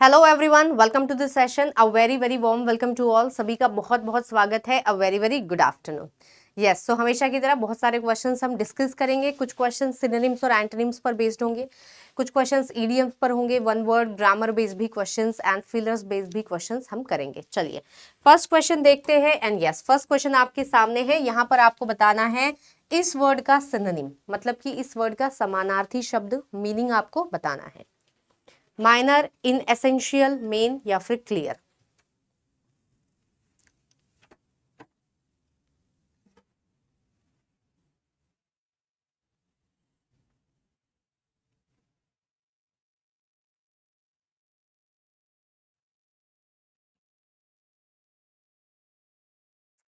Hello everyone, welcome to this session. A very very warm welcome to all. सभी का बहुत बहुत स्वागत है। A very very good afternoon. Yes, so हमेशा की तरह बहुत सारे क्वेश्चंस हम डिस्कस करेंगे। कुछ क्वेश्चंस सिनोनिम्स और एंटोनिम्स पर बेस्ड होंगे, कुछ क्वेश्चंस ईडियम्स पर होंगे, वन वर्ड ग्रामर बेस्ड भी क्वेश्चंस एंड फिलर्स बेस्ड भी क्वेश्चंस हम करेंगे। चलिए फर्स्ट क्वेश्चन देखते हैं। एंड यस, फर्स्ट क्वेश्चन आपके सामने है। यहाँ पर आपको बताना है इस वर्ड का सिनोनिम, मतलब कि इस वर्ड का समानार्थी शब्द, मीनिंग आपको बताना है। माइनर, इन एसेंशियल, मेन या फिर क्लियर।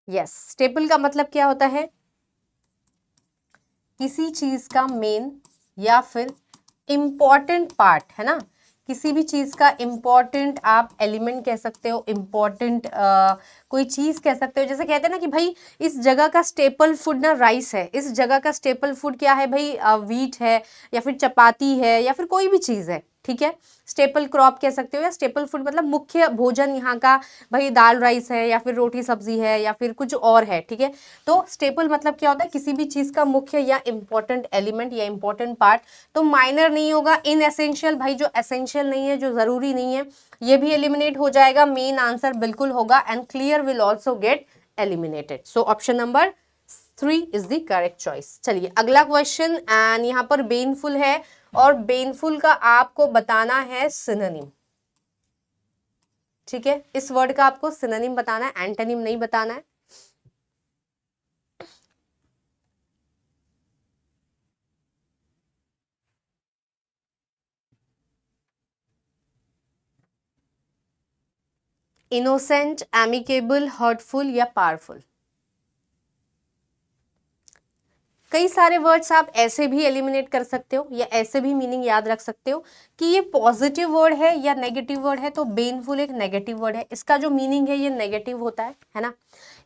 यस, स्टेपल का मतलब क्या होता है? किसी चीज का मेन या फिर इंपॉर्टेंट पार्ट, है ना। किसी भी चीज का इंपॉर्टेंट आप एलिमेंट कह सकते हो, इंपॉर्टेंट कोई चीज कह सकते हो। जैसे कहते हैं ना कि भाई इस जगह का स्टेपल फूड ना राइस है, इस जगह का स्टेपल फूड क्या है भाई, व्हीट है या फिर चपाती है या फिर कोई भी चीज है, ठीक है। स्टेपल क्रॉप कह सकते हो या स्टेपल फूड मतलब मुख्य भोजन यहाँ का भाई दाल राइस है या फिर रोटी सब्जी है या फिर कुछ और है, ठीक है। तो स्टेपल मतलब क्या होता है? किसी भी चीज का मुख्य या इंपॉर्टेंट एलिमेंट या इंपॉर्टेंट पार्ट। तो माइनर नहीं होगा, इन एसेंशियल, भाई जो एसेंशियल नहीं है, जो जरूरी नहीं है, ये भी एलिमिनेट हो जाएगा। मेन आंसर बिल्कुल होगा and clear will also get eliminated. So option number 3 is the correct choice. चलिए अगला क्वेश्चन, एंड यहाँ पर बेनफुल है और बेनफुल का आपको बताना है सिनोनिम, ठीक है। इस वर्ड का आपको सिनोनिम बताना है, एंटोनिम नहीं बताना है। इनोसेंट, एमिकेबल, हर्टफुल या पावरफुल। कई सारे वर्ड्स आप ऐसे भी एलिमिनेट कर सकते हो या ऐसे भी मीनिंग याद रख सकते हो कि ये पॉजिटिव वर्ड है या नेगेटिव वर्ड है। तो बेनफुल एक नेगेटिव वर्ड है, इसका जो मीनिंग है ये नेगेटिव होता है ना।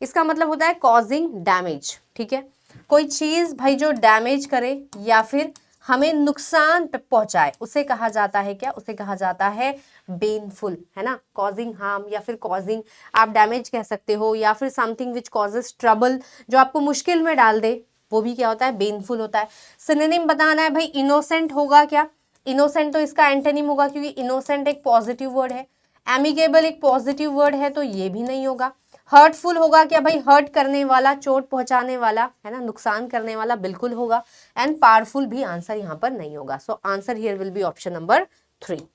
इसका मतलब होता है कॉजिंग डैमेज, ठीक है। कोई चीज भाई जो डैमेज करे या फिर हमें नुकसान पहुंचाए, उसे कहा जाता है क्या? उसे कहा जाता है बेनफुल, है ना। कॉजिंग हार्म या फिर कॉजिंग आप डैमेज कह सकते हो, या फिर समथिंग विच कॉजेस ट्रबल, जो आपको मुश्किल में डाल दे, वो भी क्या होता है? बेनफुल होता है। सिनोनिम बताना है भाई। इनोसेंट होगा क्या? इनोसेंट तो इसका एंटोनिम होगा, क्योंकि इनोसेंट एक पॉजिटिव वर्ड है। एमिकेबल एक पॉजिटिव वर्ड है, तो ये भी नहीं होगा। हर्टफुल होगा क्या भाई? हर्ट करने वाला, चोट पहुंचाने वाला, है ना, नुकसान करने वाला, बिल्कुल होगा। एंड पावरफुल भी आंसर यहाँ पर नहीं होगा। So answer here will be option number 3।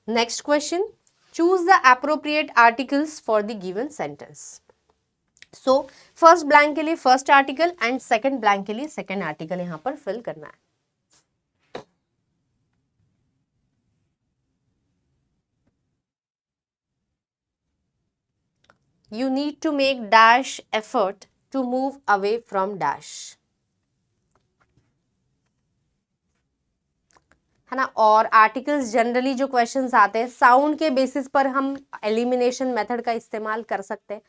Next question, choose the appropriate articles for the given sentence. So first blank के लिए first article and second blank के लिए सेकंड आर्टिकल यहां पर फिल करना है। You need to make dash effort to move away from dash, है ना। और आर्टिकल्स जनरली जो क्वेश्चंस आते हैं साउंड के बेसिस पर हम एलिमिनेशन मेथड का इस्तेमाल कर सकते हैं।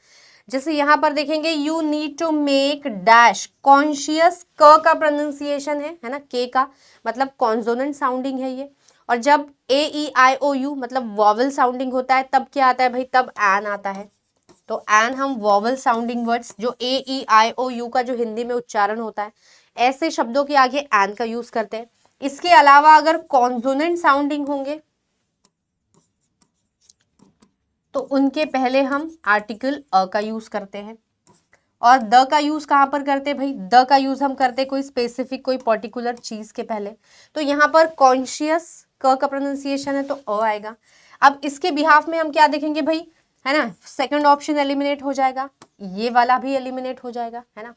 जैसे यहां पर देखेंगे, you need to make dash, conscious क का प्रोनाउंसिएशन है ना, के का मतलब कॉन्सोनेंट साउंडिंग है ये। और जब ए ई आई ओ यू मतलब वॉवल साउंडिंग होता है, तब क्या आता है भाई? तब एन आता है। तो एन हम वॉवल साउंडिंग वर्ड्स, जो ए ई आई ओ यू का जो हिंदी में उच्चारण होता है, ऐसे शब्दों के आगे एन का यूज करते हैं। इसके अलावा अगर कॉन्सोनेंट साउंडिंग होंगे तो उनके पहले हम आर्टिकल अ का यूज करते हैं। और द का यूज कहां पर करते हैं भाई? द का यूज हम करते हैं कोई स्पेसिफिक, कोई पर्टिकुलर चीज के पहले। तो यहां पर कॉन्शियस क का प्रोनाउंसिएशन है तो अ आएगा। अब इसके बिहाफ में हम क्या देखेंगे भाई, है ना, सेकंड ऑप्शन एलिमिनेट हो जाएगा, ये वाला भी एलिमिनेट हो जाएगा, है ना।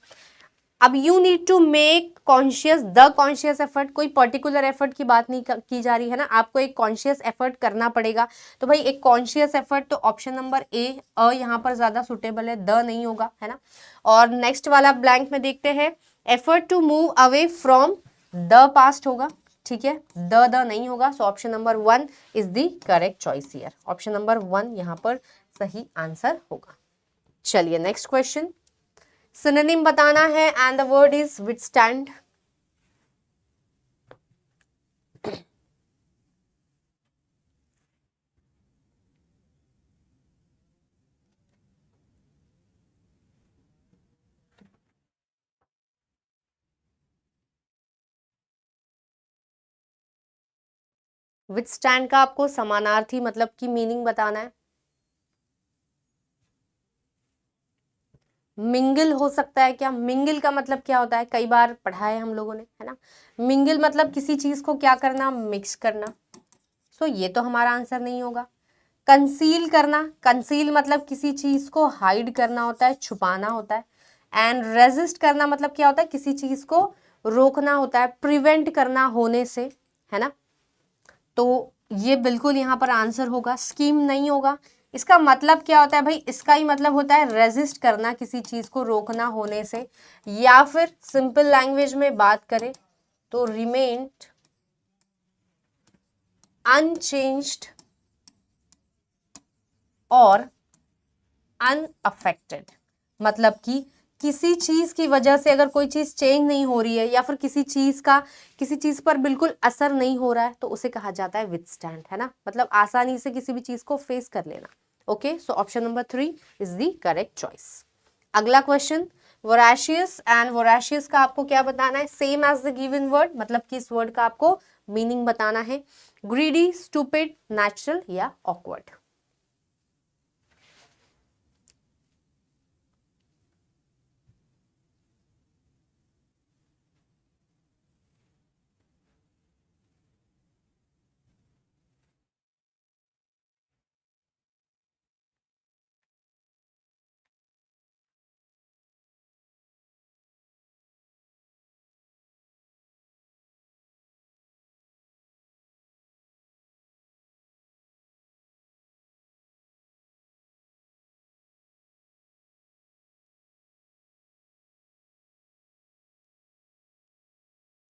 अब you need to make conscious, the conscious effort, कोई पर्टिकुलर एफर्ट की बात नहीं की जा रही है ना, आपको एक कॉन्शियस एफर्ट करना पड़ेगा। तो भाई एक कॉन्शियस एफर्ट, तो ऑप्शन नंबर ए अ यहाँ पर ज्यादा सुटेबल है, द नहीं होगा, है ना। और नेक्स्ट वाला ब्लैंक में देखते हैं, effort to move away from, the past होगा, ठीक है। द नहीं होगा। So option number 1 is the correct choice here. Option number 1 यहाँ पर सही आंसर होगा। चलिए नेक्स्ट क्वेश्चन, सिनोनिम बताना है and the word is withstand. Withstand का आपको समानार्थी मतलब की मीनिंग बताना है। मिंगल हो सकता है क्या? मिंगल का मतलब क्या होता है? कई बार पढ़ा है हम लोगों ने, है ना। मिंगल मतलब किसी चीज को क्या करना? मिक्स करना। सो ये तो हमारा आंसर नहीं होगा। कंसील करना, कंसील मतलब किसी चीज को हाइड करना होता है, छुपाना होता है। एंड रेजिस्ट करना मतलब क्या होता है? किसी चीज को रोकना होता है, प्रिवेंट करना होने से, है ना। तो ये बिल्कुल यहाँ पर आंसर होगा, स्कीम नहीं होगा। इसका मतलब क्या होता है भाई? इसका ही मतलब होता है रेजिस्ट करना, किसी चीज को रोकना होने से, या फिर सिंपल लैंग्वेज में बात करें तो रिमेन्ड अनचेंज्ड और अनअफेक्टेड। मतलब कि किसी चीज की वजह से अगर कोई चीज चेंज नहीं हो रही है या फिर किसी चीज पर बिल्कुल असर नहीं हो रहा है तो उसे कहा जाता है विथस्टैंड, है ना। मतलब आसानी से किसी भी चीज को फेस कर लेना। Okay, so option number 3 is the correct choice. अगला क्वेश्चन, वोराशियस एंड वोराशियस का आपको क्या बताना है? Same as the given word, मतलब कि इस वर्ड का आपको मीनिंग बताना है। Greedy, stupid, natural or awkward.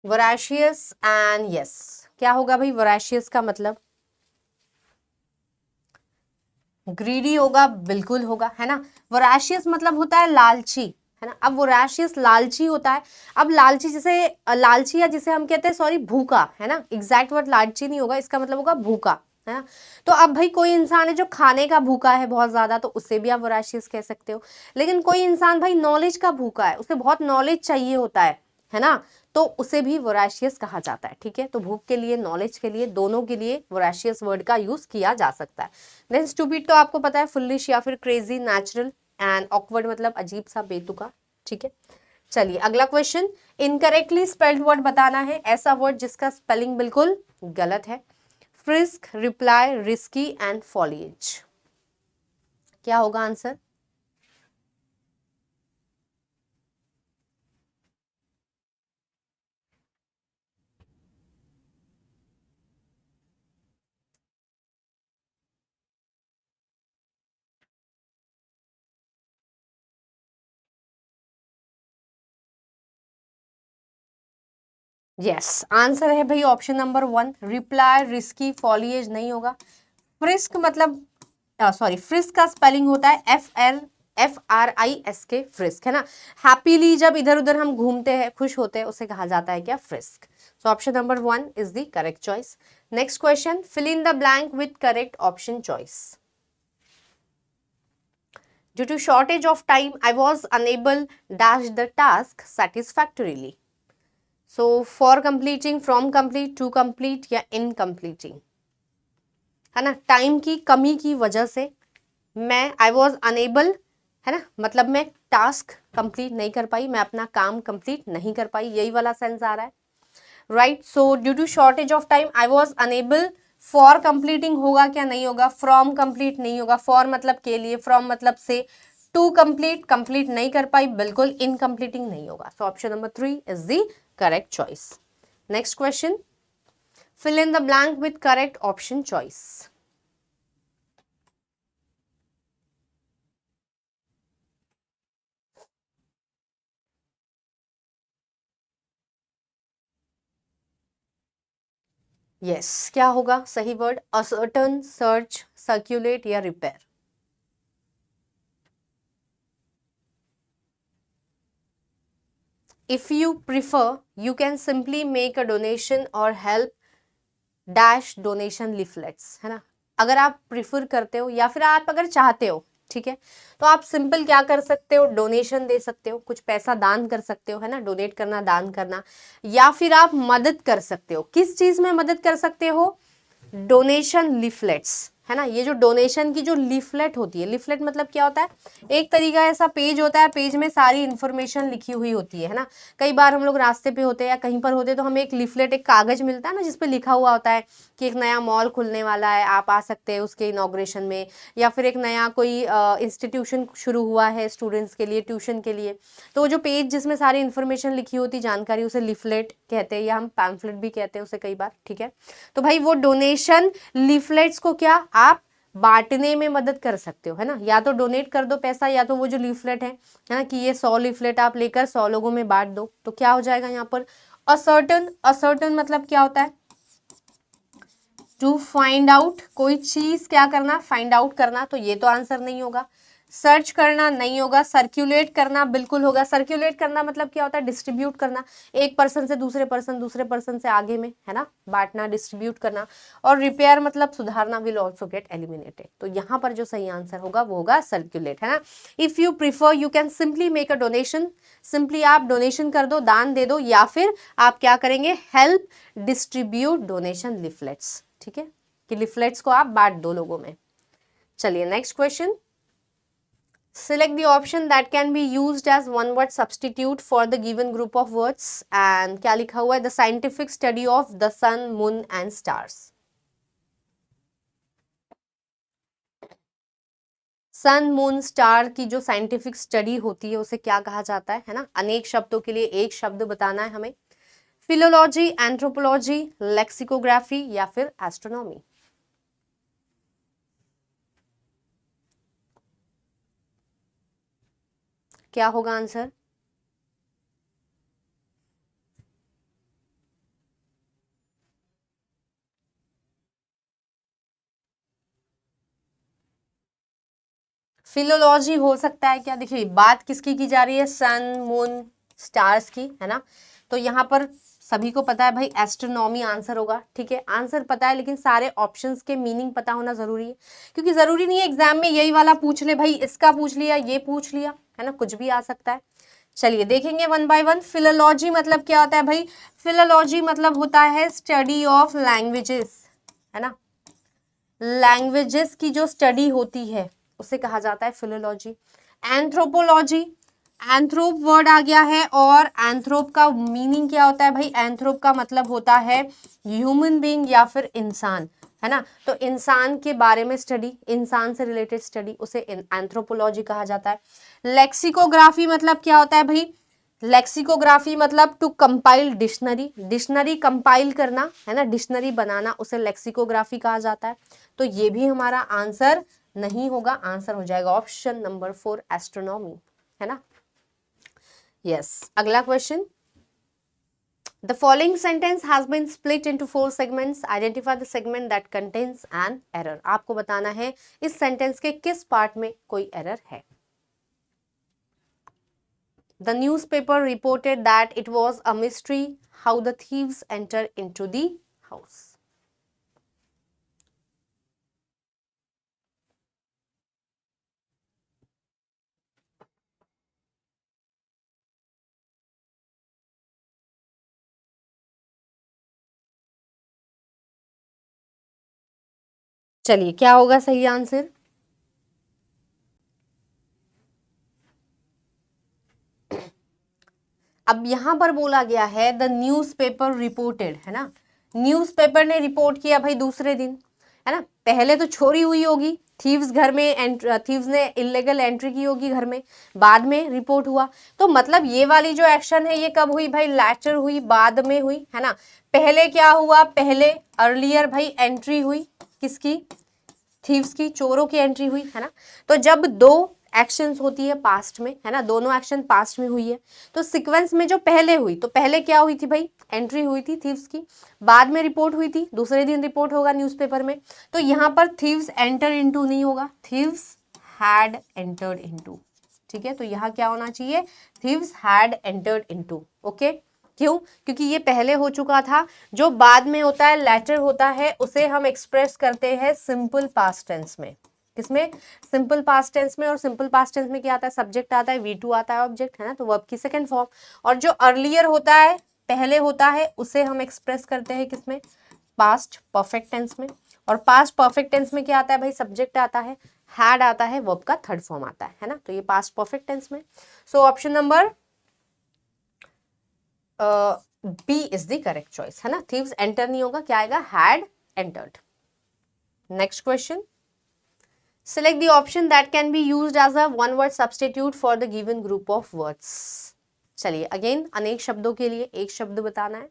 Voracious and yes, क्या होगा भाई वोराशियस का मतलब? ग्रीडी होगा, बिल्कुल होगा, है ना। वोराशियस मतलब होता है लालची, है ना। अब वोराशियस लालची होता है। अब लालची जैसे लालची या जिसे हम कहते हैं, सॉरी, भूखा, है ना। एग्जैक्ट वर्ड लालची नहीं होगा, इसका मतलब होगा भूखा, है ना। तो अब भाई कोई इंसान है जो खाने का भूखा है बहुत ज्यादा, तो उसे भी आप वोराशियस कह सकते हो। लेकिन कोई इंसान भाई नॉलेज का भूखा है, उसे बहुत नॉलेज चाहिए होता है ना, तो उसे भी वोराशियस कहा जाता है। ठीक है, तो भूख के लिए, नॉलेज के लिए, दोनों के लिए वोराशियस वर्ड का यूज किया जा सकता है। देन स्टूपिड तो आपको पता है, फुलिश या फिर क्रेजी, नेचुरल, एंड ऑकवर्ड मतलब अजीब सा, बेतुका। ठीक है, चलिए अगला क्वेश्चन, इनकरेक्टली स्पेल्ड वर्ड बताना है, ऐसा वर्ड जिसका स्पेलिंग बिल्कुल गलत है। Frisk, reply, risky and foliage, क्या होगा आंसर? यस, आंसर है भाई option number 1, reply, risky, foliage नहीं होगा। फ्रिस्क मतलब, सॉरी, फ्रिस्क का स्पेलिंग होता है FRISK, फ्रिस्क, है ना। हैप्पीली जब इधर उधर हम घूमते हैं, खुश होते हैं, उसे कहा जाता है क्या? Frisk. So option number 1 is the correct choice. Next question, fill in the blank with correct option choice. Due to shortage of time, I was unable dash the task satisfactorily. So for completing, from complete, to complete या in completing, है ना। Time की कमी की वजह से मैं, आई was enable, है ना, मतलब मैं टास्क कंप्लीट नहीं कर पाई, मैं अपना काम कंप्लीट नहीं कर पाई, यही वाला सेंस आ रहा है, right. So due to shortage of time I was unable, for completing होगा क्या? नहीं होगा। फ्रॉम कंप्लीट नहीं होगा, फॉर मतलब के लिए, फ्रॉम मतलब से, टू कंप्लीट, कंप्लीट नहीं कर पाई, बिल्कुल इनकम्प्लीटिंग नहीं होगा। So option number 3 is the correct choice. Next question, fill in the blank with correct option choice. yes, क्या होगा सही वर्ड? असर्टन, सर्च, सर्क्यूलेट या repair. If you prefer, you can simply make a donation और help dash donation leaflets, है ना। अगर आप prefer करते हो या फिर आप अगर चाहते हो, ठीक है, तो आप सिंपल क्या कर सकते हो? डोनेशन दे सकते हो, कुछ पैसा दान कर सकते हो, है ना। डोनेट करना, दान करना, या फिर आप मदद कर सकते हो। किस चीज में मदद कर सकते हो? डोनेशन लीफलेट्स, है ना, ये जो डोनेशन की जो लीफलेट होती है, लीफलेट मतलब क्या होता है, एक तरीका ऐसा पेज होता है, पेज में सारी इंफॉर्मेशन लिखी हुई होती है ना। कई बार हम लोग रास्ते पे होते हैं या कहीं पर होते हैं तो हमें एक लीफलेट, एक कागज मिलता है ना, जिसपे लिखा हुआ होता है कि एक नया मॉल खुलने वाला है, आप आ सकते हैं उसके इनॉग्रेशन में, या फिर एक नया कोई इंस्टीट्यूशन शुरू हुआ है स्टूडेंट्स के लिए, ट्यूशन के लिए। तो वो जो पेज जिसमें सारी इन्फॉर्मेशन लिखी होती, जानकारी, उसे लीफलेट कहते हैं, या हम पैम्फलेट भी कहते हैं उसे कई बार, ठीक है। तो भाई वो डोनेशन लीफलेट्स को क्या आप बांटने में मदद कर सकते हो, है ना, या तो डोनेट कर दो पैसा, या तो वो जो लीफलेट है ना, कि ये 100 लीफलेट आप लेकर 100 लोगों में बांट दो। तो क्या हो जाएगा यहाँ पर, असर्टन, असर्टन मतलब क्या होता है, टू फाइंड आउट, कोई चीज क्या करना, फाइंड आउट करना, तो ये तो आंसर नहीं होगा। सर्च करना नहीं होगा, सर्कुलेट करना बिल्कुल होगा। सर्कुलेट करना मतलब क्या होता है, डिस्ट्रीब्यूट करना, एक पर्सन से दूसरे पर्सन, दूसरे पर्सन से आगे में, है ना, बांटना, डिस्ट्रीब्यूट करना। और रिपेयर मतलब सुधारना, विल ऑल्सो गेट एलिमिनेटेड। तो यहाँ पर जो सही आंसर होगा वो होगा सर्कुलेट, है ना। If you prefer you can simply make a donation, simply आप डोनेशन कर दो, दान दे दो, या फिर आप क्या करेंगे, हेल्प डिस्ट्रीब्यूट डोनेशन लिफलेट्स, ठीक है, कि लिफलेट्स को आप बांट दो लोगों में। चलिए next question, select the option that can be used as one word substitute for the given group of words, and क्या लिखा हुआ है, the scientific study of the sun, moon and stars। Sun, moon, star की जो scientific study होती है उसे क्या कहा जाता है ना। अनेक शब्दों के लिए एक शब्द बताना है हमें। फिलोलॉजी, एंथ्रोपोलॉजी, लेक्सिकोग्राफी या फिर एस्ट्रोनॉमी। क्या होगा आंसर, फिलोलॉजी हो सकता है क्या, देखिए बात किसकी की जा रही है, सन, मून, स्टार्स की, है ना। तो यहाँ पर सभी को पता है भाई एस्ट्रोनॉमी आंसर होगा, ठीक है, आंसर पता है, लेकिन सारे ऑप्शंस के मीनिंग पता होना जरूरी है, क्योंकि जरूरी नहीं है एग्जाम में यही वाला पूछ ले भाई, इसका पूछ लिया, ये पूछ लिया, है ना, कुछ भी आ सकता है। चलिए देखेंगे वन बाय वन। फिलोलॉजी मतलब क्या होता है भाई, फिलोलॉजी मतलब होता है स्टडी ऑफ लैंग्वेजेस, है ना, लैंग्वेजेस की जो स्टडी होती है उसे कहा जाता है फिलोलॉजी। एंथ्रोपोलॉजी, एंथ्रोप वर्ड आ गया है, और एंथ्रोप का मीनिंग क्या होता है भाई, एंथ्रोप का मतलब होता है ह्यूमन बीइंग या फिर इंसान, है ना। तो इंसान के बारे में स्टडी, इंसान से रिलेटेड स्टडी, उसे एंथ्रोपोलॉजी कहा जाता है। लेक्सिकोग्राफी मतलब क्या होता है भाई, लेक्सिकोग्राफी मतलब to compile dictionary, dictionary compile करना, है ना, डिक्शनरी बनाना, उसे लेक्सिकोग्राफी कहा जाता है। तो ये भी हमारा आंसर नहीं होगा, आंसर हो जाएगा ऑप्शन नंबर 4 एस्ट्रोनॉमी, है ना। यस, अगला question, the following sentence has been split into 4 segments, identify the segment that contains an error। आपको बताना है इस सेंटेंस के किस पार्ट में कोई एरर है। The newspaper reported that it was a mystery how the thieves entered into the house। चलिए क्या होगा सही आंसर, अब यहां पर बोला गया है द न्यूज़पेपर रिपोर्टेड, है ना, न्यूज़पेपर ने रिपोर्ट किया भाई दूसरे दिन, है ना। पहले तो चोरी हुई होगी, थीव्स घर में, थीव्स ने इलीगल एंट्री की होगी घर में, बाद में रिपोर्ट हुआ। तो मतलब ये वाली जो एक्शन है ये कब हुई भाई, लैटर हुई, बाद में हुई, है ना। पहले क्या हुआ, पहले अर्लियर भाई एंट्री हुई, किसकी, थीव्स की, चोरों की एंट्री हुई, है ना। तो जब दो एक्शंस होती है पास्ट में, है ना, दोनों एक्शन पास्ट में हुई है, तो सीक्वेंस में जो पहले हुई, तो पहले क्या हुई थी भाई, एंट्री हुई थी थीव्स की, बाद में रिपोर्ट हुई थी, दूसरे दिन रिपोर्ट होगा न्यूज़पेपर में। तो यहाँ पर थीव्स एंटर इनटू नहीं होगा, थीव्स हैड एंटर्ड इनटू, ठीक है। तो यहाँ क्या होना चाहिए, thieves had entered into, okay. क्यों, क्योंकि ये पहले हो चुका था, जो बाद में होता है, लेटर होता है, उसे हम एक्सप्रेस करते हैं सिंपल पास्ट टेंस में, किसमें, सिंपल पास्ट टेंस में। और सिंपल पास्ट टेंस में क्या आता है, सब्जेक्ट आता है, V2 आता है, ऑब्जेक्ट, है ना, तो वर्ब की सेकंड फॉर्म। और जो अर्लियर होता है, पहले होता है, उसे हम एक्सप्रेस करते हैं किसमें, पास्ट परफेक्ट टेंस में, और पास्ट परफेक्ट टेंस में क्या आता है भाई, सब्जेक्ट आता है, हैड आता है, वर्ब का थर्ड फॉर्म आता है ना, तो ये पास्ट परफेक्ट टेंस में। So option number B is the correct choice, है ना। थीव्स एंटर नहीं होगा, क्या आएगा, had entered. Next question, select the option that can be used as a one word substitute for the given group of words। चलिए again अनेक शब्दों के लिए एक शब्द बताना है।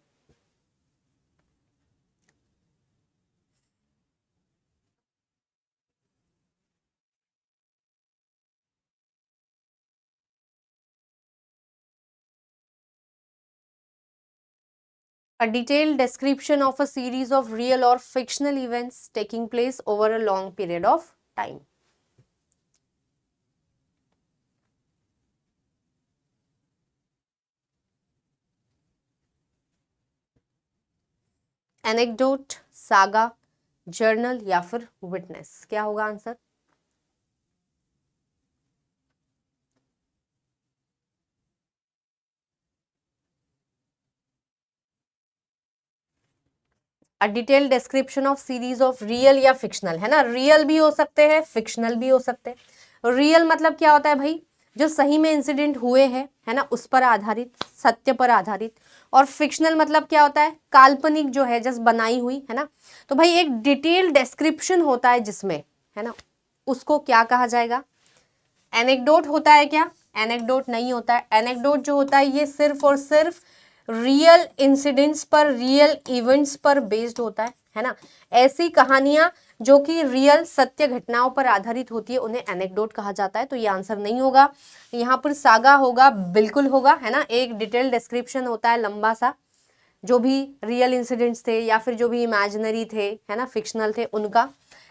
A detailed description of a series of real or fictional events taking place over a long period of time। Anecdote, saga, journal या फिर विटनेस, क्या होगा answer. A detail description of series of real या fictional, है ना, real भी हो सकते हैं, फिक्शनल भी हो सकते हैं। रियल मतलब क्या होता है भाई, जो सही में इंसिडेंट हुए हैं, है ना, उस पर आधारित, सत्य पर आधारित। और फिक्शनल मतलब क्या होता है, काल्पनिक जो है, जस्ट बनाई हुई, है ना। तो भाई एक डिटेल डिस्क्रिप्शन होता है जिसमें, है ना, उसको क्या कहा जाएगा। एनेक्डोट होता है क्या, एनेक्डोट नहीं होता है। एनेक्डोट जो होता है ये सिर्फ और सिर्फ रियल इंसिडेंट्स पर, रियल इवेंट्स पर बेस्ड होता है ना। ऐसी कहानियां जो कि रियल सत्य घटनाओं पर आधारित होती है उन्हें एनेक्डोट कहा जाता है। तो ये आंसर नहीं होगा, यहाँ पर सागा होगा, बिल्कुल होगा, है ना। एक डिटेल डिस्क्रिप्शन होता है लंबा सा, जो भी रियल इंसिडेंट्स थे या फिर जो भी इमेजिनरी थे, है ना, फिक्शनल थे, उनका।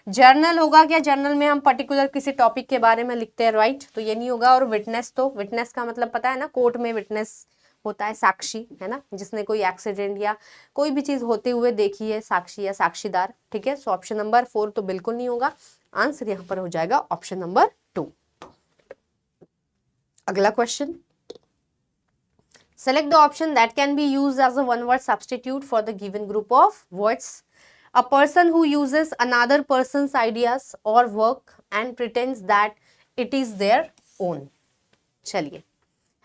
जर्नल होगा क्या, जर्नल में हम पर्टिकुलर किसी टॉपिक के बारे में लिखते हैं, राइट, तो ये नहीं होगा। और विटनेस, तो विटनेस का मतलब पता है ना, कोर्ट में विटनेस होता है साक्षी, है ना, जिसने कोई एक्सीडेंट या कोई भी चीज होते हुए देखी है, साक्षी या साक्षीदार, ठीक है। सो ऑप्शन नंबर 4 तो बिल्कुल नहीं होगा, आंसर यहाँ पर हो जाएगा ऑप्शन नंबर 2। अगला question, select the option that can be used as a one word substitute for the given group of words। A person who uses another person's ideas or work and pretends that it is their own। चलिए,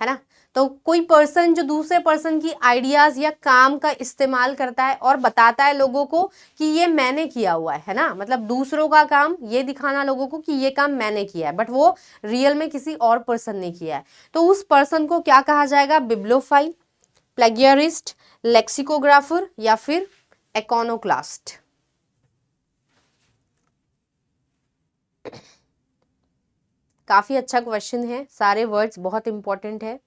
है ना, तो कोई person जो दूसरे person की ideas या काम का इस्तेमाल करता है और बताता है लोगों को कि ये मैंने किया हुआ है ना, मतलब दूसरों का काम ये दिखाना लोगों को कि ये काम मैंने किया है, बट वो रियल में किसी और पर्सन ने किया है। तो उस पर्सन को क्या कहा जाएगा, बिब्लोफाइल, प्लेगियरिस्ट, लेक्सिकोग्राफर या फिर इकोनोक्लास्ट। काफी अच्छा क्वेश्चन है, सारे वर्ड्स बहुत इंपॉर्टेंट है।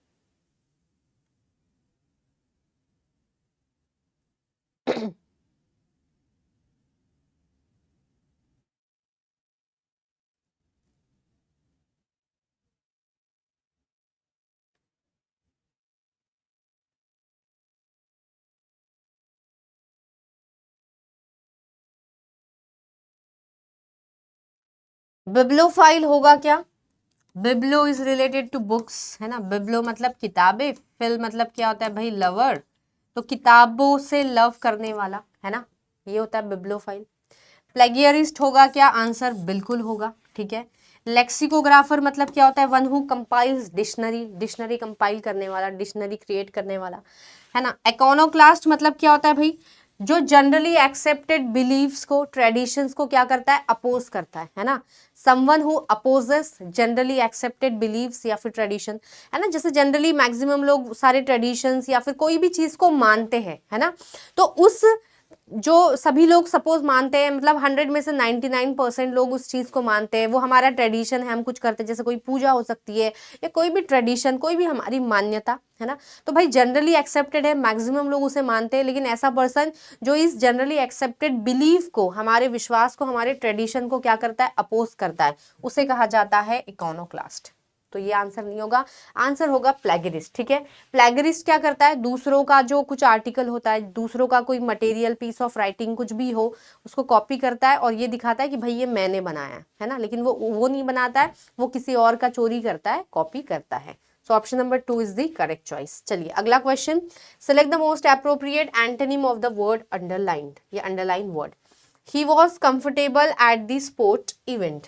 बिब्लोफाइल होगा क्या, बिब्लो इज रिलेटेड टू बुक्स, है ना, बिब्लो मतलब किताबें, फिल मतलब क्या होता है भाई, लवर, तो किताबों से लव करने वाला, है ना, ये होता है बिब्लोफाइल। प्लेगियरिस्ट होगा क्या, आंसर बिल्कुल होगा, ठीक है। लेक्सिकोग्राफर मतलब क्या होता है, one who compiles dictionary, dictionary compile करने वाला, डिक्शनरी क्रिएट करने वाला, है ना। इकोनोक्लास्ट मतलब क्या होता है भाई, जो जनरली एक्सेप्टेड बिलीव्स को, ट्रेडिशंस को क्या करता है, अपोज करता है ना। Someone who opposes generally accepted believes या फिर ट्रेडिशन, है ना, जैसे जनरली मैक्सिमम लोग सारे ट्रेडिशंस या फिर कोई भी चीज को मानते हैं, है ना, तो उस जो सभी लोग सपोज मानते हैं, मतलब 100 में से 99% लोग उस चीज को मानते हैं, वो हमारा ट्रेडिशन है, हम कुछ करते हैं, जैसे कोई पूजा हो सकती है या कोई भी ट्रेडिशन, कोई भी हमारी मान्यता, है ना, तो भाई जनरली एक्सेप्टेड है, मैक्सिमम लोग उसे मानते हैं। लेकिन ऐसा पर्सन जो इस जनरली एक्सेप्टेड बिलीफ को, हमारे विश्वास को, हमारे ट्रेडिशन को क्या करता है, अपोज करता है, उसे कहा जाता है इकोनोक्लास्ट। तो ये आंसर नहीं होगा, आंसर होगा प्लेगरिस्ट, ठीक है। प्लेगरिस्ट क्या करता है, दूसरों का जो कुछ आर्टिकल होता है, दूसरों का कोई मटेरियल, पीस ऑफ राइटिंग कुछ भी हो, उसको कॉपी करता है और ये दिखाता है कि भाई ये मैंने बनाया है ना, लेकिन वो नहीं बनाता है, वो किसी और का चोरी करता है, कॉपी करता है। So option number 2 is the correct choice. चलिए अगला question, select the most appropriate antonym of the word underlined, ये underline word. He was comfortable at the sport event.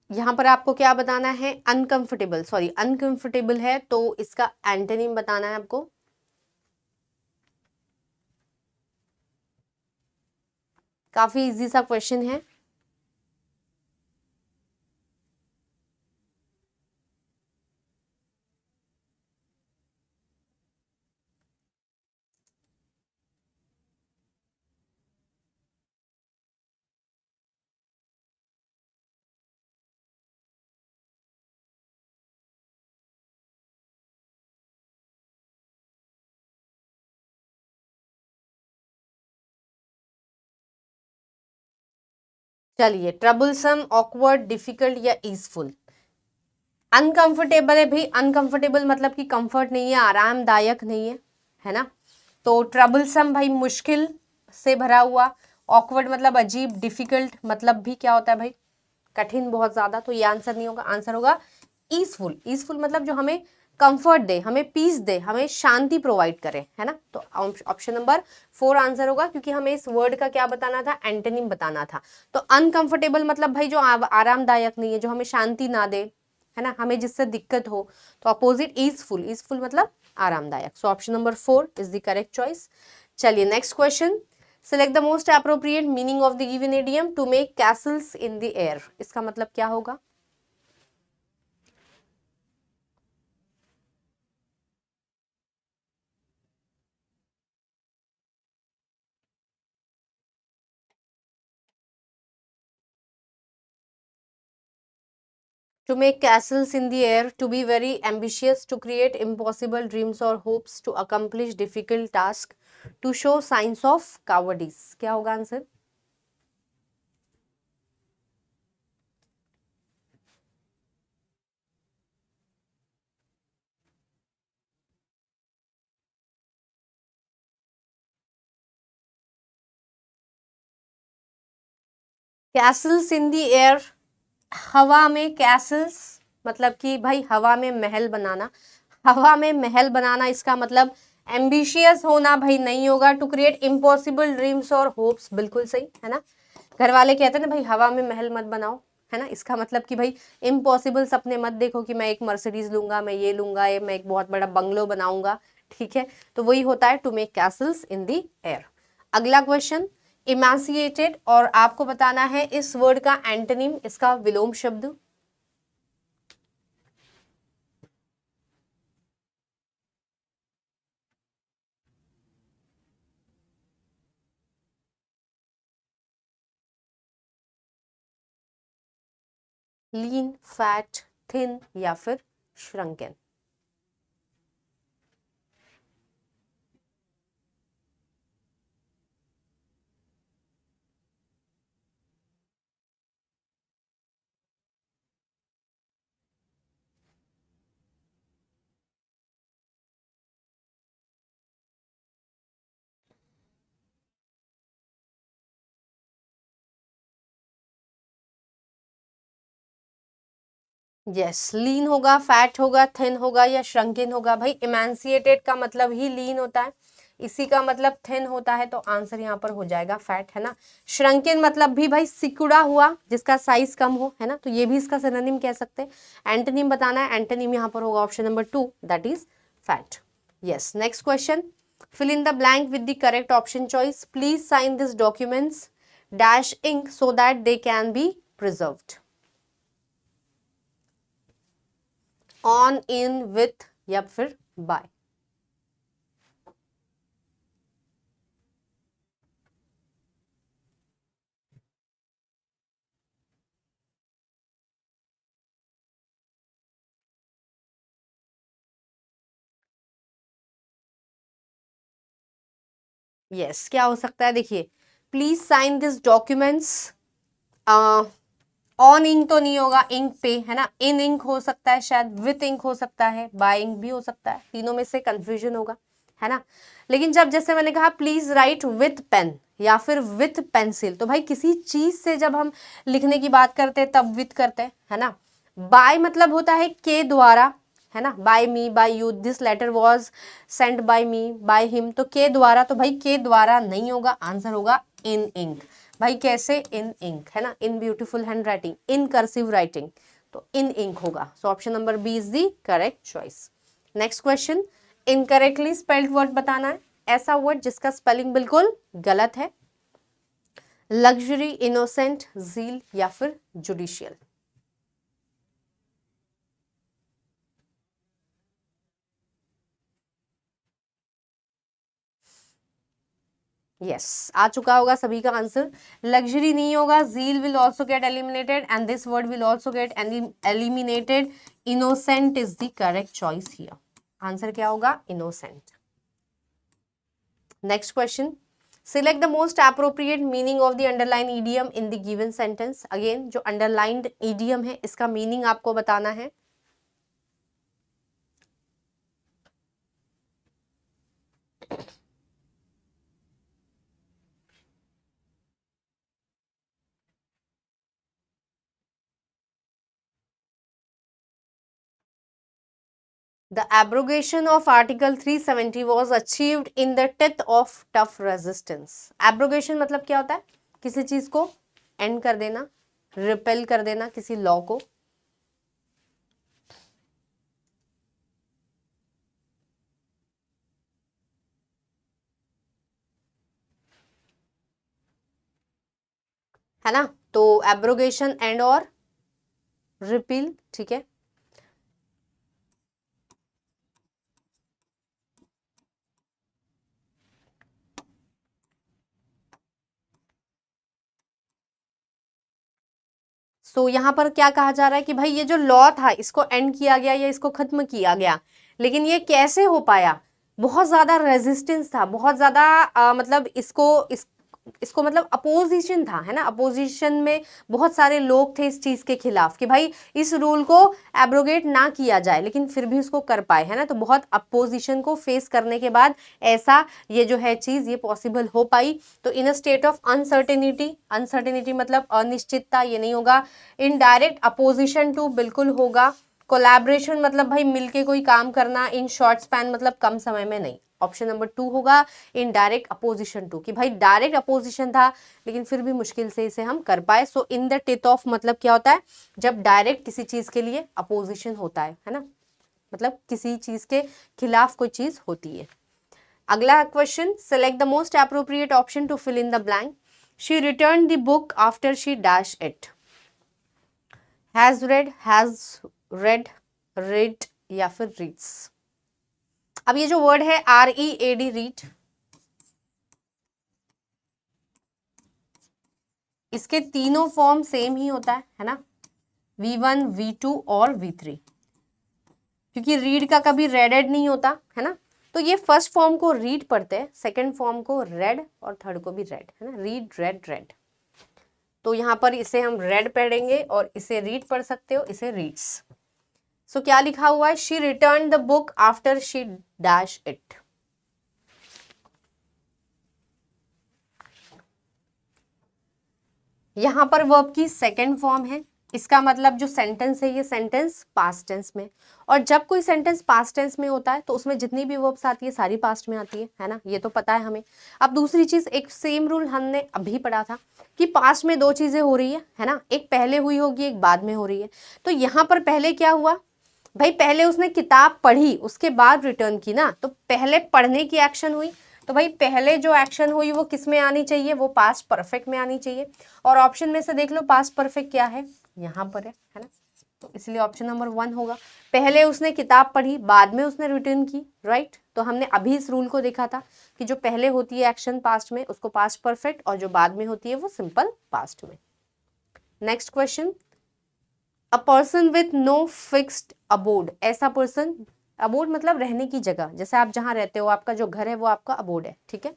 यहां पर आपको क्या बताना है, अनकंफर्टेबल, सॉरी अनकंफर्टेबल है तो इसका एंटोनिम बताना है आपको। काफी इजी सा क्वेश्चन है। चलिए ट्रबलसम, ऑकवर्ड, डिफिकल्ट या ईजफुल। अनकंफर्टेबल है भाई, अनकंफर्टेबल मतलब कि कंफर्ट नहीं है, आरामदायक नहीं है, है ना। तो ट्रबलसम भाई मुश्किल से भरा हुआ, ऑकवर्ड मतलब अजीब, डिफिकल्ट मतलब भी क्या होता है भाई, कठिन बहुत ज्यादा। तो ये आंसर नहीं होगा, आंसर होगा ईजफुल। ईजफुल मतलब जो हमें कंफर्ट दे, हमें पीस दे, हमें शांति प्रोवाइड करे, है ना। तो ऑप्शन नंबर 4 आंसर होगा, क्योंकि हमें इस वर्ड का क्या बताना था, एंटोनिम बताना था। तो अनकंफर्टेबल मतलब भाई जो आरामदायक नहीं है, जो हमें शांति ना दे, है ना, हमें जिससे दिक्कत हो। तो अपोजिट ईजफुल, ईजफुल मतलब आरामदायक। So option number 4 is the correct choice. चलिए next question, select the most appropriate meaning of the given idiom to make castles in the air. इसका मतलब क्या होगा। To make castles in the air, to be very ambitious, to create impossible dreams or hopes, to accomplish difficult tasks, to show signs of cowardice। क्या होगा answer. Castle's in the air, हवा में Castle's मतलब कि भाई हवा में महल बनाना, हवा में महल बनाना, इसका मतलब एम्बिशियस होना भाई नहीं होगा। टू क्रिएट इम्पॉसिबल ड्रीम्स और होप्स, बिल्कुल सही है ना। घर वाले कहते हैं ना भाई हवा में महल मत बनाओ, है ना, इसका मतलब कि भाई इम्पॉसिबल सपने मत देखो कि मैं एक मर्सिडीज लूंगा, मैं ये लूंगा, ये मैं एक बहुत बड़ा बंगलो बनाऊंगा, ठीक है। तो वही होता है to make castles in the air. अगला क्वेश्चन, इमांसिएटेड, और आपको बताना है इस वर्ड का एंटोनिम, इसका विलोम शब्द। लीन, फैट, थिन या फिर श्रंकन। यस, लीन होगा, फैट होगा, थिन होगा या श्रंकन होगा। भाई इमांसिएटेड का मतलब ही लीन होता है, इसी का मतलब थिन होता है, तो आंसर यहाँ पर हो जाएगा फैट, है ना। श्रंकन मतलब भी भाई सिकुड़ा हुआ, जिसका साइज कम हो, है ना, तो ये भी इसका सिनोनिम कह सकते हैं। एंटोनिम बताना है, एंटोनिम यहाँ पर होगा option number 2, that is fat. Yes, next question, fill in the blank with the correct option choice. Please sign these documents dash ink so that they can be preserved. On, in, with या फिर by। Yes, क्या हो सकता है, देखिए please sign this documents, on ink तो नहीं होगा, इंक पे, है ना, इन इंक हो सकता है, शायद विथ इंक हो सकता है, बाय इंक भी हो सकता है, तीनों में से कंफ्यूजन होगा, है ना। लेकिन जब जैसे मैंने कहा प्लीज राइट विथ पेन या फिर विथ पेंसिल, तो भाई किसी चीज से जब हम लिखने की बात करते हैं तब विथ करते हैं, है ना। बाय मतलब होता है के द्वारा, है ना, by me, by you, this letter was sent by me, by him, तो के द्वारा, तो भाई के द्वारा नहीं होगा, आंसर होगा इन इंक। भाई कैसे? इन इंक, है ना, in beautiful hand writing, in cursive writing, तो इन इंक होगा। So option number B is the correct choice. Next question, incorrectly spelled word बताना है, ऐसा वर्ड जिसका स्पेलिंग बिल्कुल गलत है। लग्जरी, इनोसेंट, जील या फिर जुडिशियल। यस, आ चुका होगा सभी का आंसर। लग्जरी नहीं होगा, zeal will also get eliminated and this word will also get eliminated. Innocent is the correct choice here. Answer क्या होगा? Innocent. Next question, select the most appropriate meaning of the underline idiom in the given sentence. Again जो underlined idiom है इसका meaning आपको बताना है। The abrogation of Article 370 was achieved in the teeth of tough resistance. Abrogation मतलब क्या होता है? किसी चीज को एंड कर देना, रिपेल कर देना किसी लॉ को। है ना, तो एब्रोगेशन एंड और रिपील, ठीक है। सो यहाँ पर क्या कहा जा रहा है कि भाई ये जो लॉ था इसको एंड किया गया या इसको खत्म किया गया, लेकिन ये कैसे हो पाया? बहुत ज्यादा रेजिस्टेंस था, बहुत ज्यादा मतलब इसको मतलब अपोजिशन था, है ना, अपोजिशन में बहुत सारे लोग थे इस चीज के खिलाफ कि भाई इस रूल को एब्रोगेट ना किया जाए, लेकिन फिर भी उसको कर पाए, है ना। तो बहुत अपोजिशन को फेस करने के बाद ऐसा ये जो है चीज ये पॉसिबल हो पाई। तो in a state of uncertainty, uncertainty मतलब अनिश्चितता, ये नहीं होगा। इनडायरेक्ट अपोजिशन टू बिल्कुल होगा। कोलैबोरेशन मतलब भाई मिलके कोई काम करना, इन शॉर्ट स्पैन मतलब कम समय में नहीं। ऑप्शन नंबर 2 होगा, इन डायरेक्ट अपोजिशन टू, कि भाई डायरेक्ट अपोजिशन था लेकिन फिर भी मुश्किल से इसे हम कर पाए। सो इन द टेथ ऑफ मतलब क्या होता है? जब डायरेक्ट किसी चीज के लिए अपोजिशन होता है ना, मतलब किसी चीज के खिलाफ कोई चीज होती है। अगला question, select the most appropriate option to fill in the blank. She return the book after she dash it. Has read, read या फिर रीड्स। अब ये जो वर्ड है READ, रीड, इसके तीनों फॉर्म सेम ही होता है ना, V1, V2 और V3, क्योंकि रीड का कभी रेडेड नहीं होता, है ना। तो ये फर्स्ट फॉर्म को रीड पढ़ते हैं, सेकंड फॉर्म को रेड और थर्ड को भी रेड, है ना, रीड रेड रेड। तो यहाँ पर इसे हम रेड पढ़ेंगे और इसे रीड पढ़ सकते हो, इसे रीड्स। सो क्या लिखा हुआ है? She return the book after she dash it. यहाँ पर वर्ब की सेकेंड फॉर्म है, इसका मतलब जो सेंटेंस है ये सेंटेंस पास्ट टेंस में, और जब कोई सेंटेंस पास्ट टेंस में होता है तो उसमें जितनी भी वर्ब्स आती है सारी पास्ट में आती है ना, ये तो पता है हमें। अब दूसरी चीज, एक सेम रूल हमने अभी पढ़ा था कि पास्ट में दो चीजें हो रही है ना, एक पहले हुई होगी एक बाद में हो रही है। तो यहाँ पर पहले क्या हुआ भाई? पहले उसने किताब पढ़ी उसके बाद रिटर्न की ना, तो पहले पढ़ने की एक्शन हुई, तो भाई पहले जो एक्शन हुई वो किस में आनी चाहिए? वो पास्ट परफेक्ट में आनी चाहिए। और ऑप्शन में से देख लो पास्ट परफेक्ट क्या है, यहाँ पर है ना, तो इसलिए ऑप्शन नंबर 1 होगा। पहले उसने किताब पढ़ी बाद में उसने रिटर्न की, राइट। तो हमने अभी इस रूल को देखा था कि जो पहले होती है एक्शन पास्ट में उसको पास्ट परफेक्ट, और जो बाद में होती है वो सिंपल पास्ट में। Next question, a person with no fixed abode. ऐसा पर्सन, अबोर्ड मतलब रहने की जगह, जैसे आप जहां रहते हो आपका जो घर है वो आपका अबोर्ड है, ठीक है।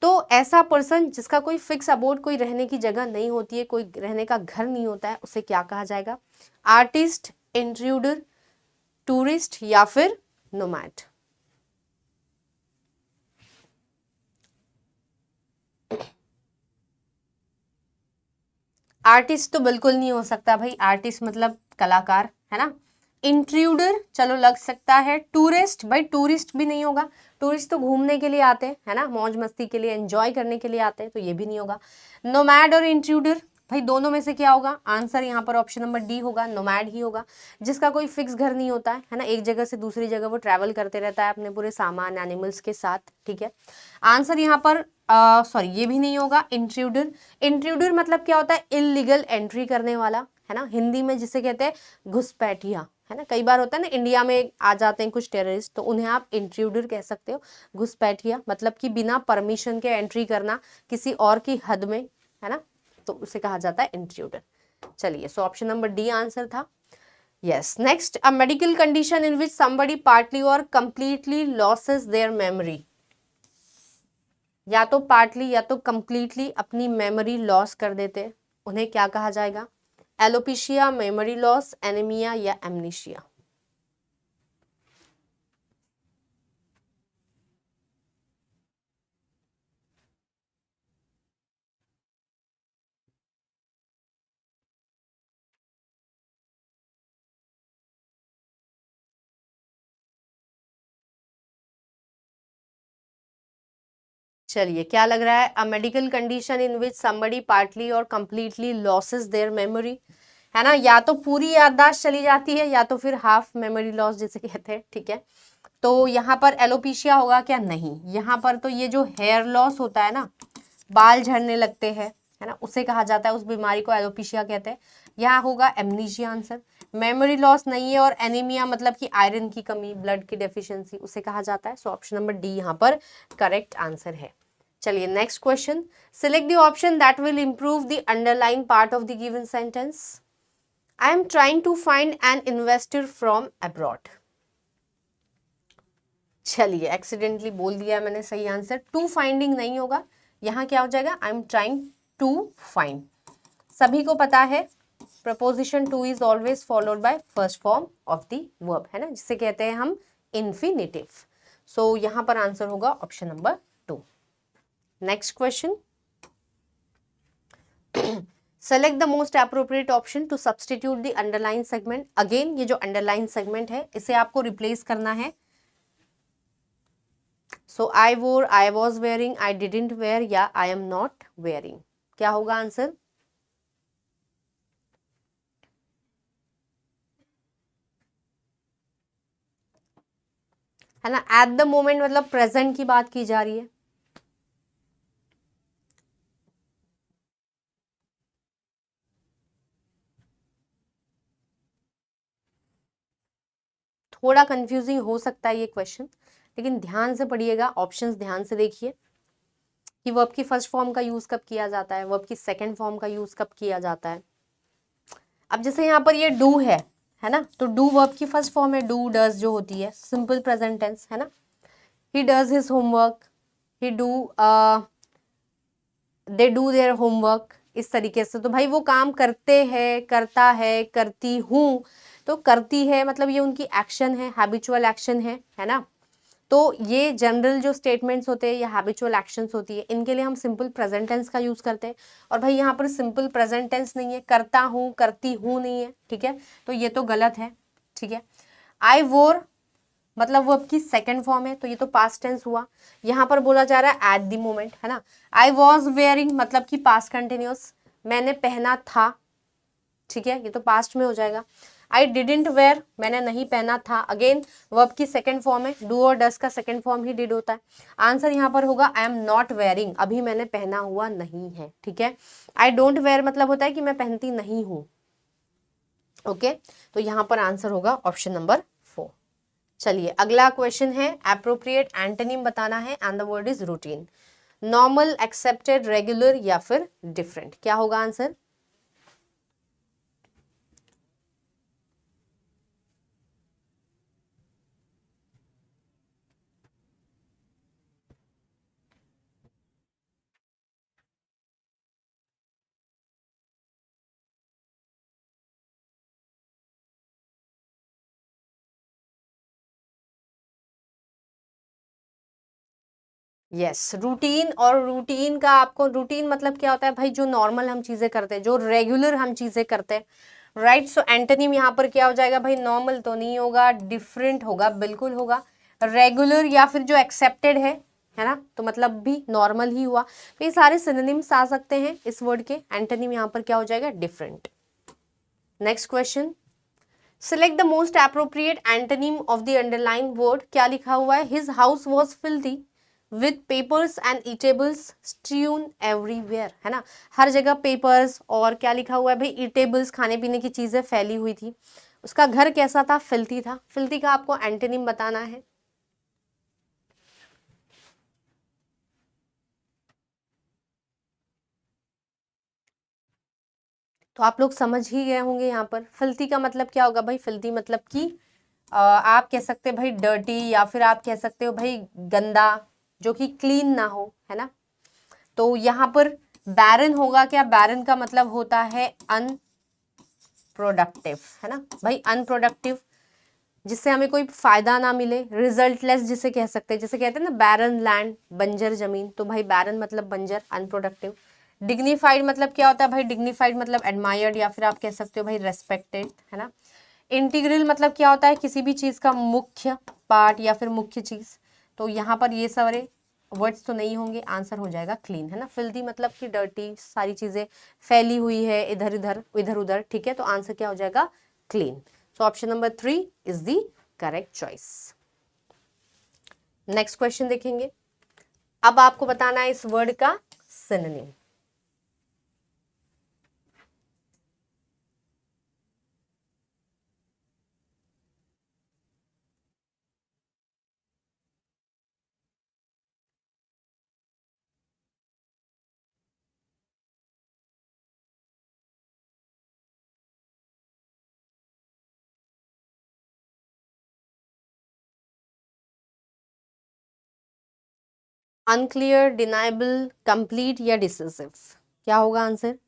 तो ऐसा पर्सन जिसका कोई फिक्स अबोर्ड, कोई रहने की जगह नहीं होती है, कोई रहने का घर नहीं होता है, उसे क्या कहा जाएगा? आर्टिस्ट, इंट्रूडर, टूरिस्ट या फिर नोमैड। आर्टिस्ट तो बिल्कुल नहीं हो सकता भाई, आर्टिस्ट मतलब कलाकार, है ना। इंट्रूडर चलो लग सकता है। टूरिस्ट, भाई टूरिस्ट भी नहीं होगा, टूरिस्ट तो घूमने के लिए आते हैं, है ना, मौज मस्ती के लिए, एंजॉय करने के लिए आते हैं, तो ये भी नहीं होगा। नोमैड और इंट्रूडर, भाई दोनों में से क्या होगा आंसर, यहाँ पर ऑप्शन नंबर डी होगा, नोमैड ही होगा, जिसका कोई फिक्स घर नहीं होता है ना, एक जगह से दूसरी जगह वो ट्रैवल करते रहता है अपने पूरे सामान एनिमल्स के साथ, ठीक है। आंसर यहाँ पर सॉरी ये भी नहीं होगा। इंट्रूडर, इंट्रूडर मतलब क्या होता है, इलीगल एंट्री करने वाला, है ना, हिंदी में जिसे कहते हैं घुसपैठिया, है ना। कई बार होता है ना इंडिया में आ जाते हैं कुछ टेररिस्ट, तो उन्हें आप इंट्रूडर कह सकते हो। घुसपैठिया मतलब कि बिना परमिशन के एंट्री करना किसी और की हद में, है ना, तो उसे कहा जाता है इंट्रूडर। चलिए, so option number D answer था। Yes, next, a medical condition in which somebody partly और कंप्लीटली लॉसेस देयर मेमोरी, या तो पार्टली या तो कंप्लीटली अपनी मेमोरी लॉस कर देते, उन्हें क्या कहा जाएगा? एलोपेशिया, मेमोरी लॉस, एनीमिया या एमनीशिया। चलिए, क्या लग रहा है? अ medical condition in which somebody partly और कंप्लीटली लॉसेस देयर मेमोरी, है ना, या तो पूरी याददाश्त चली जाती है या तो फिर हाफ मेमोरी लॉस जिसे कहते हैं, ठीक है। तो यहाँ पर एलोपेशिया होगा क्या? नहीं, यहाँ पर तो ये जो हेयर लॉस होता है ना, बाल झड़ने लगते हैं, है ना, उसे कहा जाता है, उस बीमारी को एलोपेशिया कहते हैं। यहाँ होगा एमनीशिया आंसर। मेमोरी लॉस नहीं है, और एनीमिया मतलब कि आयरन की कमी, ब्लड की डेफिशिएंसी, उसे कहा जाता है। सो ऑप्शन नंबर डी यहाँ पर करेक्ट आंसर है। चलिए, next question, select the option that will improve the underline part of the given sentence. I am trying to find an investor from abroad. चलिए, accidentally बोल दिया मैंने सही answer, to finding नहीं होगा, यहाँ क्या हो जाएगा? I am trying to find. सभी को पता है preposition to is always followed by first form of the verb, है ना, जिसे कहते हैं हम इन्फिनिटिव। सो यहाँ पर आंसर होगा option number two. Next question, select the most appropriate option to substitute the underline segment. Again ये जो अंडरलाइन सेगमेंट है इसे आपको रिप्लेस करना है। So I wore, I was wearing, I didn't wear या आई एम नॉट वेयरिंग, क्या होगा आंसर? है ना, एट द मोमेंट मतलब प्रेजेंट की बात की जा रही है। थोड़ा कंफ्यूजिंग हो सकता है ये क्वेश्चन, लेकिन ध्यान से पढ़िएगा, ऑप्शंस ध्यान से देखिए कि वर्ब की फर्स्ट फॉर्म का यूज कब किया जाता है, वर्ब की सेकंड फॉर्म का यूज कब किया जाता है। अब जैसे यहाँ पर ये डू है ना, तो डू वर्ब की फर्स्ट फॉर्म है, डू डज जो होती है, सिंपल प्रेजेंट टेंस, है ना। He does his homework, he do they do their homework, इस तरीके से। तो भाई वो काम करते हैं, करता है, करती हूँ, तो करती है मतलब ये उनकी एक्शन है, हैबिचुअल एक्शन है ना। तो ये जनरल जो स्टेटमेंट्स होते हैं या हैबिचुअल एक्शंस होती है, इनके लिए हम सिंपल प्रेजेंट टेंस का यूज करते हैं। और भाई यहाँ पर सिंपल प्रेजेंट टेंस नहीं है, करता हूँ, करती हूँ नहीं है, ठीक है, तो ये तो गलत है, ठीक है। आई वोर मतलब वो आपकी सेकंड फॉर्म है, तो ये तो पास्ट टेंस हुआ। यहाँ पर बोला जा रहा है एट द मोमेंट, है ना। आई वॉज वेयरिंग मतलब कि पास्ट कंटिन्यूअस, मैंने पहना था, ठीक है, ये तो पास्ट में हो जाएगा। आई डिडेंट वेयर मैंने नहीं पहना था, अगेन वर्ब की सेकंड फॉर्म है, डू और डस का सेकंड फॉर्म ही डिड होता है। आंसर यहाँ पर होगा आई एम नॉट वेयरिंग, अभी मैंने पहना हुआ नहीं है, ठीक है। आई डोंट वेयर मतलब होता है कि मैं पहनती नहीं हूँ, ओके। तो यहाँ पर आंसर होगा ऑप्शन नंबर 4। चलिए, अगला क्वेश्चन है, एप्रोप्रिएट एंटोनिम बताना है and the word is routine. Normal, accepted, regular या फिर डिफरेंट, क्या होगा आंसर? Yes, routine. और रूटीन का आपको, रूटीन मतलब क्या होता है भाई, जो नॉर्मल हम चीजें करते हैं, जो रेगुलर हम चीजें करते हैं, राइट। सो एंटोनिम यहाँ पर क्या हो जाएगा भाई, नॉर्मल तो नहीं होगा, डिफरेंट होगा, बिल्कुल होगा। रेगुलर या फिर जो एक्सेप्टेड है ना, तो मतलब भी नॉर्मल ही हुआ। तो ये सारे सिनोनिम्स आ सकते हैं इस वर्ड के। एंटोनिम यहाँ पर क्या हो जाएगा, different. Next question, select the most appropriate antonym of the underline word. क्या लिखा हुआ है, his house was filthy with papers and eatables strewn everywhere, है ना, हर जगह पेपर्स और क्या लिखा हुआ है भाई, ईटेबल्स, खाने पीने की चीजें फैली हुई थी। उसका घर कैसा था, फिल्थी था। फिल्थी का आपको एंटोनिम बताना है। तो आप लोग समझ ही गए होंगे यहाँ पर फिल्थी का मतलब क्या होगा भाई। फिल्थी मतलब कि आप कह सकते हैं भाई डर्टी, या फिर आप कह सकते हो भाई गंदा, जो कि क्लीन ना हो, है ना। तो यहाँ पर बैरन होगा क्या, बैरन का मतलब होता है अनप्रोडक्टिव, है ना भाई, अनप्रोडक्टिव जिससे हमें कोई फायदा ना मिले। रिजल्टलेस जिसे कह सकते हैं, जिसे कहते हैं ना बैरन लैंड, बंजर जमीन, तो भाई बैरन मतलब बंजर, अनप्रोडक्टिव। डिग्निफाइड मतलब क्या होता है भाई, डिग्निफाइड मतलब एडमायर्ड, या फिर आप कह सकते हो भाई रेस्पेक्टेड, है ना। इंटीग्रल मतलब क्या होता है, किसी भी चीज का मुख्य पार्ट या फिर मुख्य चीज। तो यहाँ पर ये सारे वर्ड्स तो नहीं होंगे, आंसर हो जाएगा क्लीन, है ना। फिल्दी मतलब कि डर्टी, सारी चीजें फैली हुई है इधर इधर इधर उधर, ठीक है। तो आंसर क्या हो जाएगा, clean. So option number 3 is the correct choice. Next question देखेंगे। अब आपको बताना है इस वर्ड का सिनोनिम। अनक्लियर, डिनाइबल, कंप्लीट या डिसिसिव, क्या होगा आंसर।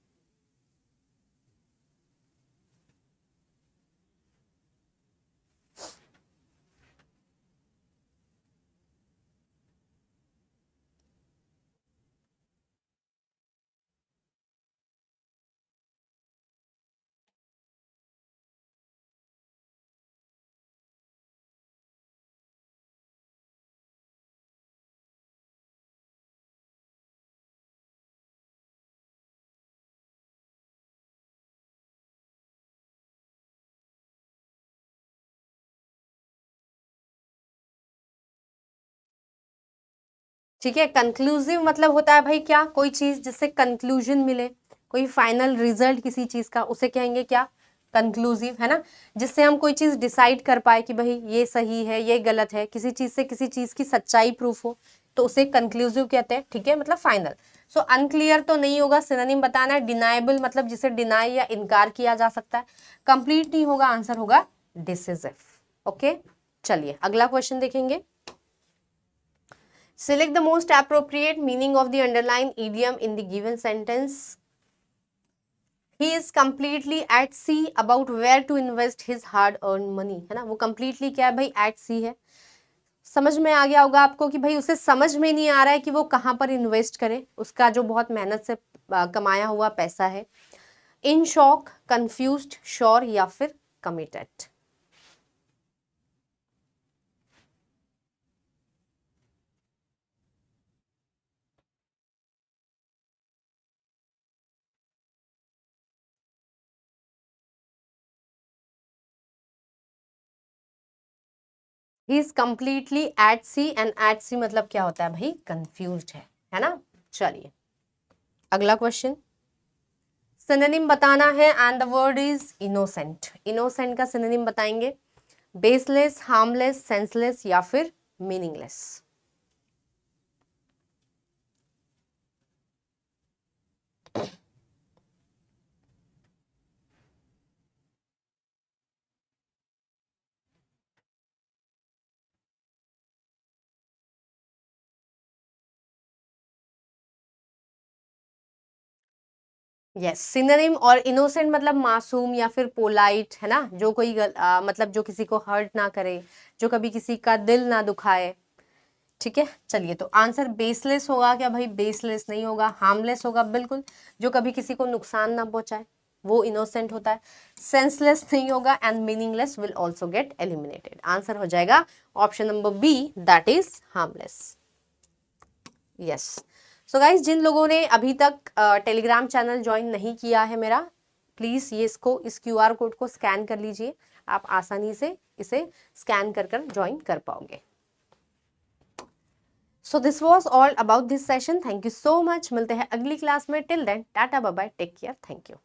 ठीक है, कंक्लूसिव मतलब होता है भाई क्या, कोई चीज जिससे कंक्लूजन मिले, कोई फाइनल रिजल्ट किसी चीज का, उसे कहेंगे क्या, कंक्लूसिव, है ना। जिससे हम कोई चीज डिसाइड कर पाए कि भाई ये सही है ये गलत है, किसी चीज से किसी चीज की सच्चाई प्रूफ हो, तो उसे कंक्लूसिव कहते हैं, ठीक है, मतलब फाइनल। सो अनक्लियर तो नहीं होगा, सिनोनिम बताना है। डिनाइबल मतलब जिसे डिनाई या इनकार किया जा सकता है। कंप्लीट नहीं होगा, आंसर होगा डिसिसिव। ओके, चलिए अगला क्वेश्चन देखेंगे। Select the most appropriate meaning of the underlined idiom in the given sentence. He is completely at sea about where to invest his hard-earned money, है ना। वो completely क्या है भाई, at sea है। समझ में आ गया होगा आपको कि भाई उसे समझ में नहीं आ रहा है कि वो कहाँ पर इन्वेस्ट करे उसका जो बहुत मेहनत से कमाया हुआ पैसा है। इन शॉक, कंफ्यूज्ड, श्योर या फिर committed. He is completely at sea, and at sea मतलब क्या होता है भाई, कंफ्यूज्ड है ना। चलिए अगला क्वेश्चन। सिनोनिम बताना है and the word is innocent. Innocent का सिनोनिम बताएंगे। बेसलेस, हार्मलेस, सेंसलेस या फिर मीनिंगलेस। यस, सिनोनिम और इनोसेंट मतलब मासूम या फिर पोलाइट, है ना, जो कोई मतलब जो किसी को हर्ट ना करे, जो कभी किसी का दिल ना दुखाए, ठीक है। चलिए तो आंसर बेसलेस होगा क्या भाई, बेसलेस नहीं होगा। हार्मलेस होगा बिल्कुल, जो कभी किसी को नुकसान ना पहुंचाए, वो इनोसेंट होता है, सेंसलेस नहीं होगा, and meaningless will also get eliminated. Answer हो जाएगा option number B, that is harmless. Yes, so guys जिन लोगों ने अभी तक टेलीग्राम चैनल ज्वाइन नहीं किया है मेरा, प्लीज ये इस QR कोड को स्कैन कर लीजिए, आप आसानी से इसे स्कैन कर ज्वाइन कर पाओगे। So this was all about this session, thank you so much. मिलते हैं अगली क्लास में, till then tata bye bye, take care, thank you.